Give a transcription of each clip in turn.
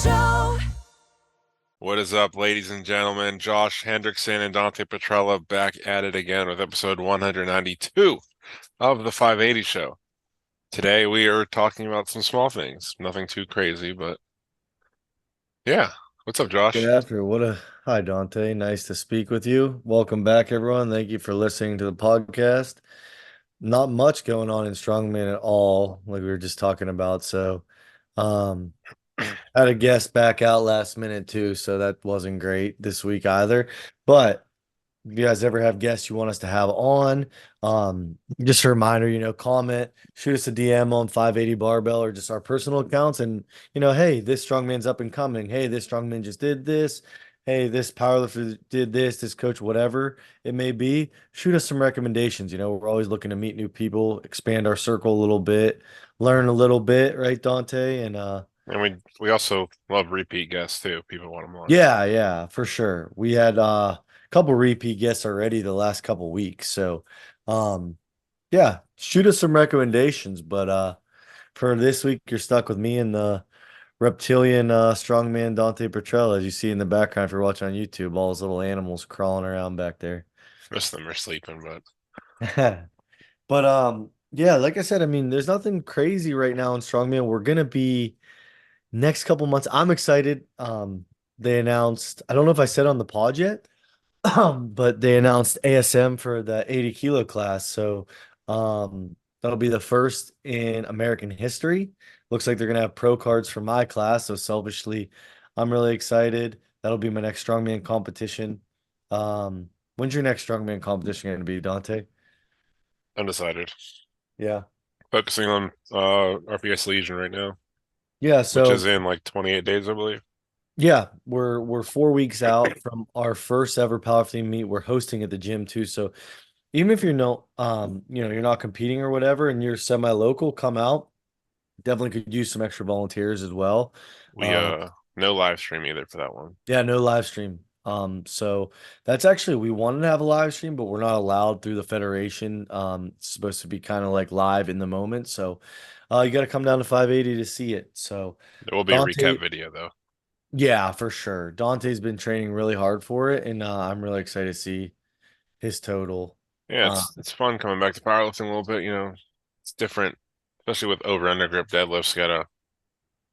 Show. What is up, ladies and gentlemen? Josh Hendrickson and Dante Petrella back at it again with episode 192 of the 580 Show. Today we are talking about some small things, nothing too crazy, but yeah. What's up, Good Josh? after. Hi, Dante. Nice to speak with you. Welcome back, everyone. Thank you for listening to the podcast. Not much going on in Strongman at all, like we were just talking about. Um, had a guest back out last minute too, so that wasn't great this week either. But if you guys ever have guests you want us to have on, just a reminder, comment, shoot us a DM on 580 Barbell or just our personal accounts. And, hey, this strongman's up and coming. Hey, this strongman just did this. Hey, this powerlifter did this coach, whatever it may be. Shoot us some recommendations. We're always looking to meet new people, expand our circle a little bit, learn a little bit, right, Dante? And we also love repeat guests too. People want them on. Yeah, for sure. We had a couple repeat guests already the last couple weeks. So yeah, shoot us some recommendations. But for this week, you're stuck with me and the reptilian strongman Dante Petrella, as you see in the background if you're watching on YouTube, all those little animals crawling around back there. Most of them are sleeping, but But yeah, like I said, I mean, there's nothing crazy right now in strongman. We're gonna be next couple months. I'm excited. They announced, I don't know if I said on the pod yet, but they announced ASM for the 80 kilo class. So that'll be the first in American history. Looks like they're gonna have pro cards for my class. So selfishly, I'm really excited. That'll be my next strongman competition. When's your next strongman competition gonna be, Dante? undecided. Yeah. Focusing on RPS Legion right now, Yeah, which is so in like 28 days, I believe. yeah, we're 4 weeks out from our first ever powerlifting meet. We're hosting at the gym too. So even if you're no you're not competing or whatever and you're semi-local, come out. Definitely could use some extra volunteers as well. We Uh no live stream either for that one. yeah, no live stream. So that's actually we wanted to have a live stream, but we're not allowed through the federation. It's supposed to be kind of like live in the moment. So you got to come down to 580 to see it. So There will be a recap Dante, video though. yeah, for sure. Dante's been training really hard for it, and I'm really excited to see his total. Yeah, Uh, it's fun coming back to powerlifting a little bit, It's different, especially with over under grip deadlifts, gotta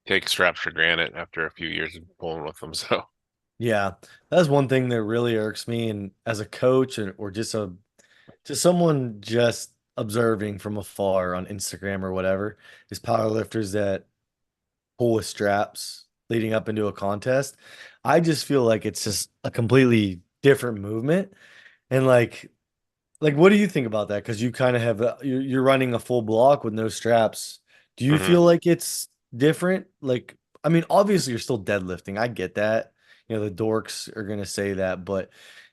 take straps for granted after a few years of pulling with them. So yeah, that's one thing that really irks me, and as a coach or just someone just observing from afar on Instagram or whatever, is powerlifters that pull with straps leading up into a contest. I just feel like it's just a completely different movement, and like, what do you think about that? Because you kind of have you're running a full block with no straps. Do you mhm. feel like it's different? Like, I mean, obviously you're still deadlifting. I get that. The dorks are gonna say that, but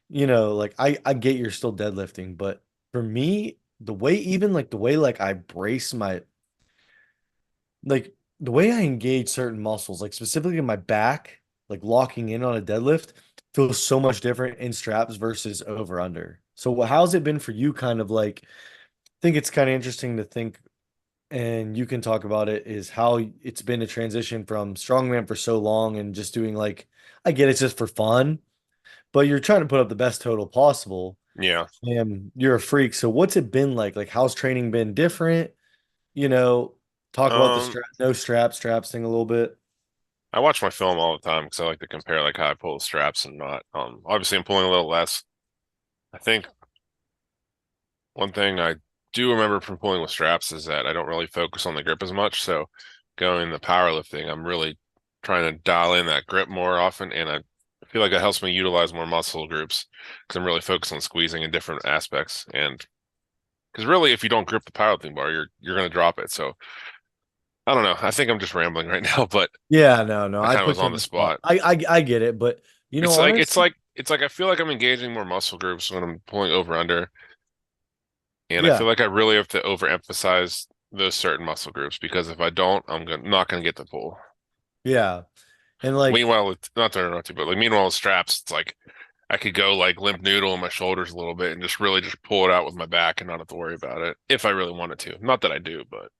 like I get you're still deadlifting. But for me, the way even like the way like I brace my like the way I engage certain muscles, like specifically in my back, like locking in on a deadlift, feels so much different in straps versus over under. So how's it been for you? Kind of like, I think it's kind of interesting to think, and you can talk about it, is how it's been a transition from strongman for so long and just doing like, I get it's just for fun, but you're trying to put up the best total possible Yeah. and you're a freak. So what's it been like? Like, how's training been different? You know, talk about the Um, strap, no straps thing a little bit. I watch my film all the time because I like to compare like how I pull the straps and not. Obviously I'm pulling a little less. I think one thing I do remember from pulling with straps is that I don't really focus on the grip as much. So going the powerlifting, I'm really trying to dial in that grip more often, and I feel like it helps me utilize more muscle groups because I'm really focused on squeezing in different aspects. And because really, if you don't grip the powerlifting bar, you're going to drop it. So I don't know. I think I'm just rambling right now, but Yeah, no, I I kind of was put you on on the the spot. spot. I get it, but It's like it's honestly, like it's like I feel like I'm engaging more muscle groups when I'm pulling over under, and I yeah, feel like I really have to overemphasize those certain muscle groups because if I don't, not gonna get the pull. yeah, and like, Meanwhile, with not to interrupt you, but like meanwhile with straps, it's like I could go like limp noodle on my shoulders a little bit and just really just pull it out with my back and not have to worry about it if I really wanted to. Not that I do, but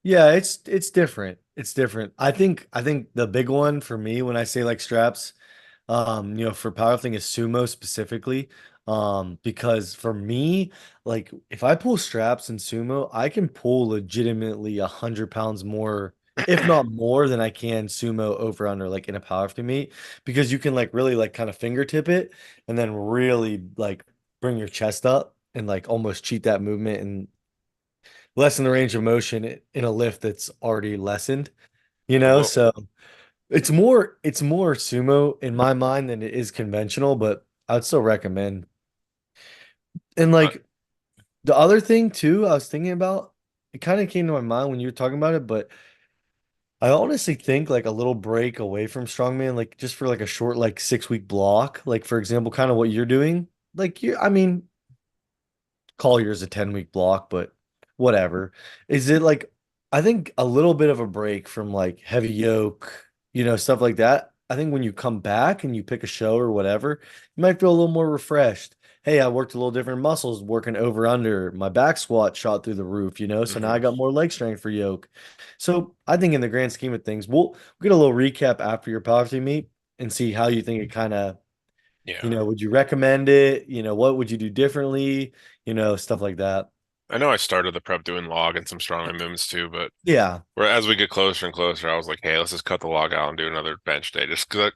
Yeah, it's different. It's different. I think the big one for me when I say like straps, for powerlifting is sumo specifically. Because for me, like if I pull straps in sumo, I can pull legitimately 100 pounds more, if not more than I can sumo over under like in a powerlifting meet, because you can like really like kind of fingertip it and then really like bring your chest up and like almost cheat that movement and lessen the range of motion in a lift that's already lessened, Well, so it's more sumo in my mind than it is conventional, but I would still recommend. And I, like the other thing too, I was thinking about, it kind of came to my mind when you were talking about it, but I honestly think like a little break away from strongman, like just for like a short like 6 week block, like for example, kind of what you're doing, like I mean, call yours a 10-week block, but whatever. Is it like, I think a little bit of a break from like heavy yoke, stuff like that. I think when you come back and you pick a show or whatever, you might feel a little more refreshed. Hey, I worked a little different muscles working over under. My back squat shot through the roof, so now I mhm. got more leg strength for yoke. So I think in the grand scheme of things, we'll get a little recap after your powerlifting meet and see how you think it kind of, Yeah. would you recommend it? What would you do differently? Stuff like that. I know I started the prep doing log and some strongman movements too, but Yeah. as we get closer and closer, I was like, hey, let's just cut the log out and do another bench day, just because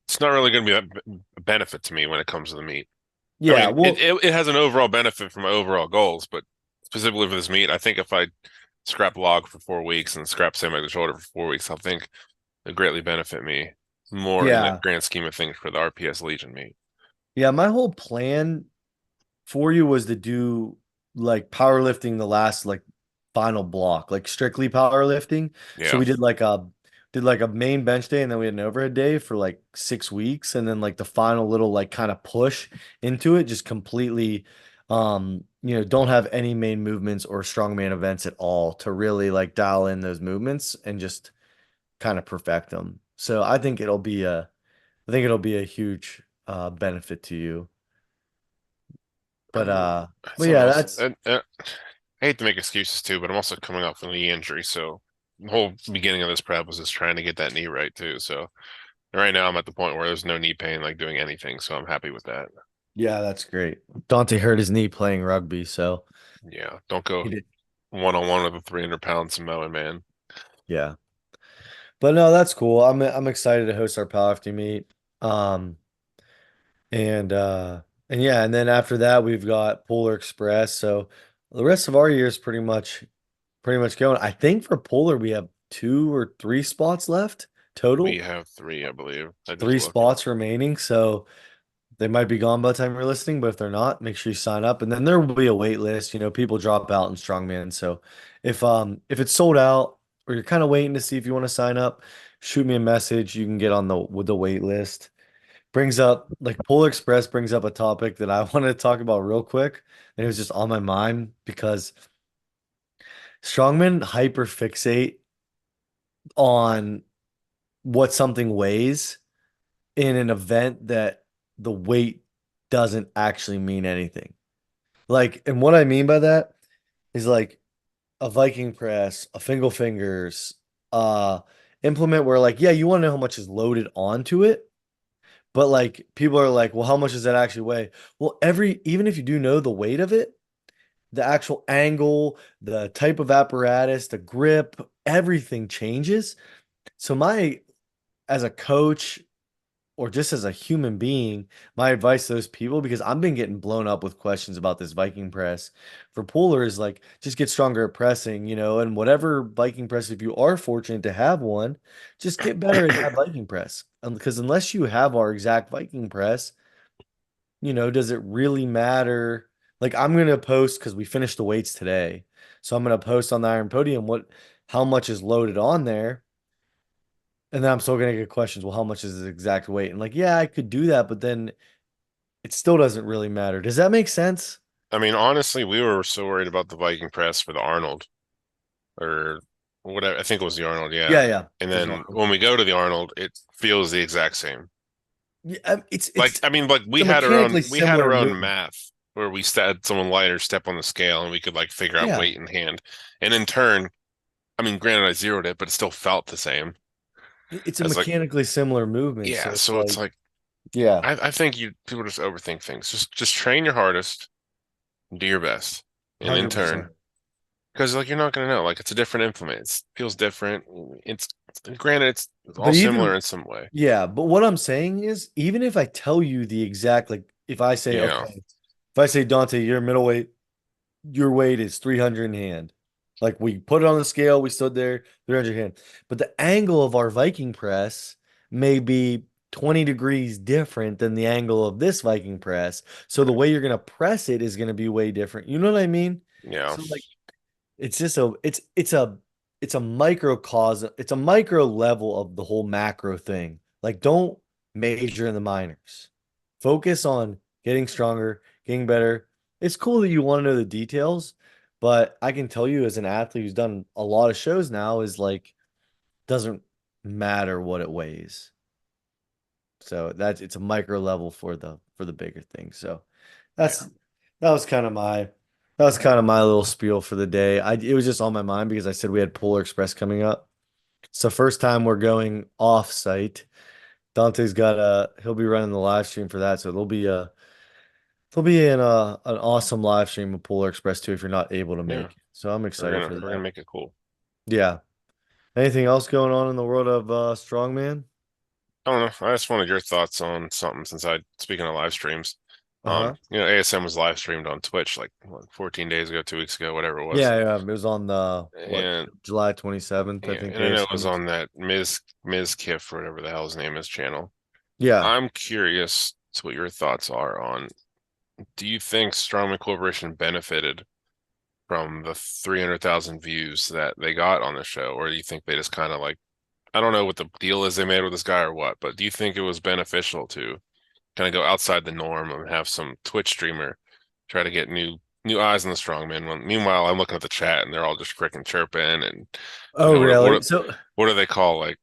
it's not really going to be a benefit to me when it comes to the meet. I Yeah. mean, it, Well, it it has an overall benefit for my overall goals, but specifically for this meet, I think if I scrap log for 4 weeks and scrap semi the shoulder for 4 weeks, I think it greatly benefit me more in the yeah. grand scheme of things for the RPS Legion meet. Yeah. My whole plan for you was to do like powerlifting the last like final block, like strictly powerlifting. So Yeah. we did like a main bench day and then we had an overhead day for like 6 weeks. And then like the final little like kind of push into it, just completely don't have any main movements or strongman events at all to really like dial in those movements and just kind of perfect them. So I think it'll be a huge benefit to you. But Um, uh but something yeah, else. that's I hate to make excuses too, but I'm also coming off a knee injury, so the whole beginning of this prep was just trying to get that knee right too. So right now I'm at the point where there's no knee pain like doing anything, so I'm happy with that. yeah, that's great. Dante hurt his knee playing rugby, so Yeah, don't go he did. 1-on-one with a 300-pound Samoan man. Yeah. But no, that's cool. I'm excited to host our powerlifting meet. Um and uh and yeah, and then after that we've got Polar Express. So the rest of our year is pretty much going. I think for Polar we have 2 or 3 spots left We total. have three, I believe. I just Three looked. spots remaining. So they might be gone by the time you're listening, but if they're not, make sure you sign up. And then there will be a wait list. People drop out in strongman. So if it's sold out or you're kind of waiting to see if you want to sign up, shoot me a message. You can get on the with the wait list. Brings up like Polar Express brings up a topic that I wanted to talk about real quick. And it was just on my mind because strongmen hyperfixate on what something weighs in an event that the weight doesn't actually mean anything. Like, and what I mean by that is like a Viking press, a Fingal Fingers, uh, implement where like, yeah, you want to know how much is loaded onto it, but like people are like, well, how much does that actually weigh? Well, even if you do know the weight of it, the actual angle, the type of apparatus, the grip, everything changes. So as a coach or just as a human being, my advice to those people, because I've been getting blown up with questions about this Viking press for puller is like, just get stronger at pressing, and whatever Viking press, if you are fortunate to have one, just get better at that Viking press. Because unless you have our exact Viking press, does it really matter? Like I'm going to post because we finished the weights today. So I'm going to post on the Iron Podium how much is loaded on there. And then I'm still gonna get questions. Well, how much is his exact weight? And like, yeah, I could do that, but then it still doesn't really matter. Does that make sense? I mean, honestly, we were so worried about the Viking press for the Arnold or whatever. I think it was the Arnold, yeah. Yeah, yeah. And It was then Arnold. when we go to the Arnold, it feels the exact same. Yeah, it's Like, it's I mean, like it's a mechanically we had similar our own movement. math where we had someone lighter step on the scale and we could like figure out Yeah. weight in hand. And in turn, I mean, granted, I zeroed it, but it still felt the same It's a as like, mechanically similar movement, yeah. so it's So it's like, like, yeah, I think people just overthink things. Just train your hardest, do your best, and in turn, 100%. because like you're not gonna know. Like it's a different implement. It feels different. It's granted, it's all But similar even in some way. Yeah, but what I'm saying is, even if I tell you the exact, like, if I say, Yeah, okay, if I say, Dante, your middleweight, your weight is 300 in hand. Like, we put it on the scale, we stood there, 300 hand. But the angle of our Viking press may be 20 degrees different than the angle of this Viking press. So the way you're going to press it is going to be way different. You know what I mean? yeah, So, like, it's just it's a microcosm, it's a micro level of the whole macro thing. Like, don't major in the minors. Focus on getting stronger, getting better. It's cool that you want to know the details, but I can tell you as an athlete who's done a lot of shows now is like doesn't matter what it weighs. So that's it's a micro level for the bigger thing. So yeah, that's that was kind of my little spiel for the day. It was just on my mind because I said we had Polar Express coming up. It's the first time we're going off site. Dante's got he'll be running the live stream for that, so there'll be an awesome live stream of Polar Express too if you're not able to yeah. make it. So I'm excited for We're gonna that. make it cool. Yeah. Anything else going on in the world of strongman? I don't know. I just wanted your thoughts on something since speaking of live streams, Uh-huh. ASM was live streamed on Twitch like what, 14 days ago, 2 weeks ago, whatever it was. Yeah, yeah. It was on the what, And July 27th, I yeah, think and I know it ASM was was. on that Ms. Kiff or whatever the hell his name is channel. Yeah. I'm curious to what your thoughts are on, do you think Strongman Corporation benefited from the 300,000 views that they got on the show, or do you think they just kind of like, I don't know what the deal is they made with this guy or what, but do you think it was beneficial to kind of go outside the norm and have some Twitch streamer try to get new eyes on the strongman? Meanwhile, I'm looking at the chat and they're all just freaking chirping and Oh, really? what do they call like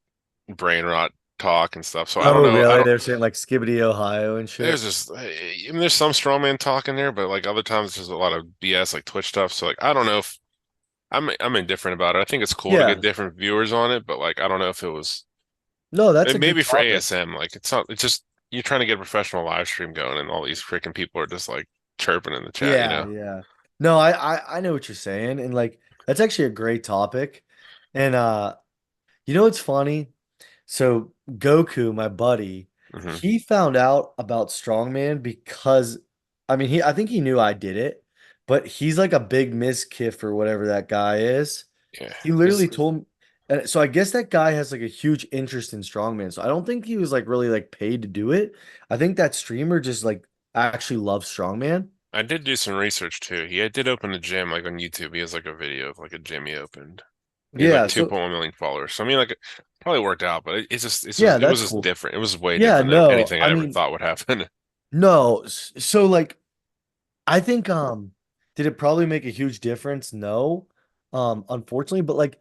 brain rot talk and stuff? So I don't Oh, know. I really? don't. They're saying like Skibbity, Ohio and There's shit. just I mean, there's some strongman talk in there, but like other times there's a lot of BS like Twitch stuff. So like I don't know if I'm indifferent about it. I think it's cool to Yeah. get different viewers on it, but like I don't know if it was No, that's a good maybe for topic. ASM. Like it's not. It's just you're trying to get a professional live stream going, and all these freaking people are just like chirping in the chat. You Yeah, know? yeah. No, I know what you're saying. And like that's actually a great topic. And you know what's funny? So Goku, my buddy, Hmm. he found out about Strongman because I mean I think he knew I did it, but he's like a big Kiff or whatever that guy is. Yeah. He literally told me, and so I guess that guy has like a huge interest in Strongman. So I don't think he was like really like paid to do it. I think that streamer just like actually loves Strongman. I did do some research too. He did open a gym like on YouTube. He has like a video of like a gym he opened. He has like Yeah, so 2.1 million followers. So I mean, like it probably worked out, but yeah, it was that's just cool. different. It was way Yeah, different than no, anything I I ever mean, thought would happen. no. So like I think did it probably make a huge difference? No. Unfortunately, but like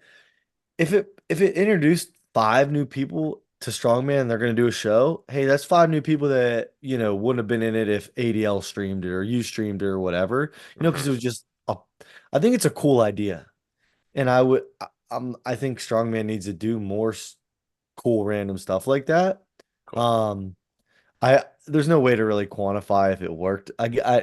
if it introduced five new people to Strongman and they're gonna do a show, hey, that's five new people that, you know, wouldn't have been in it if ADL streamed it or you streamed it or whatever. You know, because Hmm. it was just I think it's a cool idea. And I think Strongman needs to do more cool random stuff like that. Cool. Um there's no way to really quantify if it worked.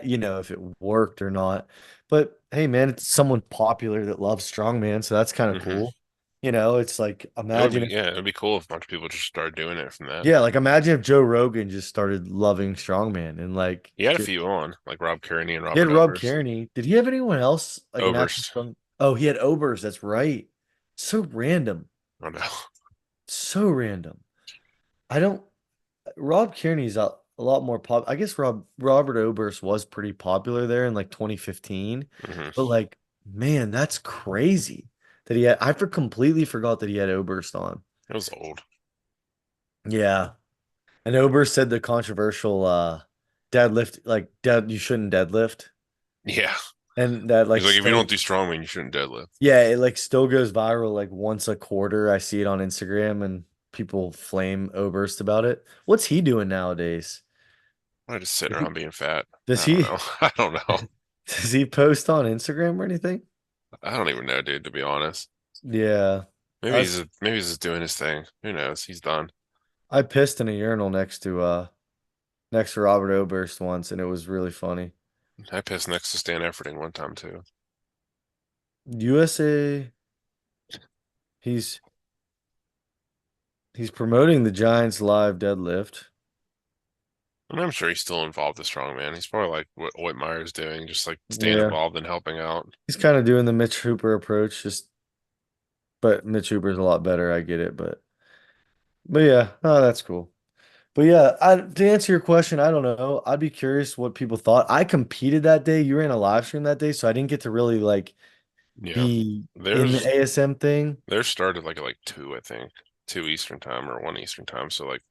You know if it worked or not. But hey, man, it's someone popular that loves strongman, so that's kind of Hmm. cool. You know, it's like It'd be cool if a bunch of people just started doing it from that. yeah, like imagine if Joe Rogan just started loving strongman and like He had a just few on, like Rob Kearney and he had Robert Rob Oberst. Kearney. Did he have anyone else like an actual Oberst. strong? Oh, he had Obers. That's right. So random. I don't know. So random. I don't. Rob Kearney's a lot more pop. I guess Robert Oberst was pretty popular there in like 2015, Hmm. but like, man, that's crazy that he had. Completely forgot that he had Oberst on. It was old. Yeah, and Oberst said the controversial deadlift, like dead, you shouldn't deadlift, Yeah. and that He's like like, if you don't still, do strongman, you shouldn't deadlift. yeah, it like still goes viral like once a quarter. I see it on Instagram and people flame Oberst about it. What's he doing nowadays? I just sitting Does around he? being fat. Does I don't he? know. I don't know. Does he post on Instagram or anything? I don't even know, dude, to be honest. Yeah. Us Maybe he's just doing his thing. Who knows? He's done. I pissed in a urinal next to Robert Oberst once and it was really funny. I pissed next to Stan Efferding one time too. USA he's he's promoting the Giants live deadlift. And I'm sure he's still involved with Strongman. He's probably like what Whitmire's doing, just like staying Yeah. involved and helping out. He's kind of doing the Mitch Hooper approach, just but Mitch Hooper's a lot better, I get it, but yeah, oh that's cool. But yeah, to answer your question, I don't know. I'd be curious what people thought. I competed that day. You ran a live stream that day, so I didn't get to really like Yeah. be in the There's ASM thing. theirs started like at like two, I think. Two Eastern time or one Eastern time. So like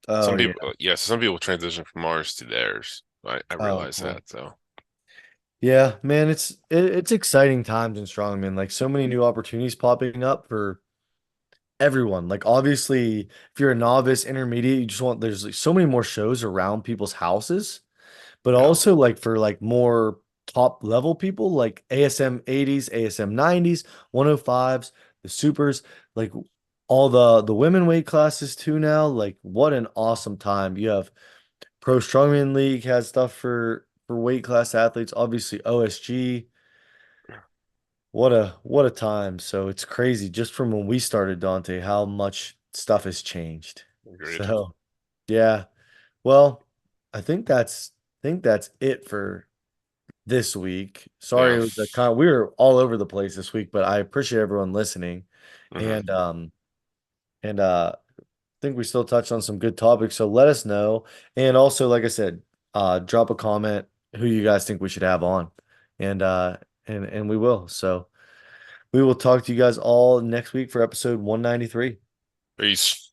Oh some yeah. people yes, some people transition from ours to theirs. I Oh realize cool. that, so Yeah, man, it's exciting times in strongman. Like so many new opportunities popping up for everyone. Like obviously, if you're a novice, intermediate, you just want there's like so many more shows around people's houses, but yeah. also like for like more top level people like ASM 80s, ASM 90s, 105s, the supers, like all the women weight classes too now. Like what an awesome time. You have Pro Strongman League has stuff for weight class athletes, obviously OSG. What a time. So it's crazy just from when we started Dante how much stuff has changed. Agreed. So, yeah. Well, I think that's it for this week. Sorry Yeah. it was a kind we were all over the place this week, but I appreciate everyone listening. Hmm. And I think we still touched on some good topics, so let us know. And also, like I said, drop a comment who you guys think we should have on. And and we will. So we will talk to you guys all next week for episode 193. Peace.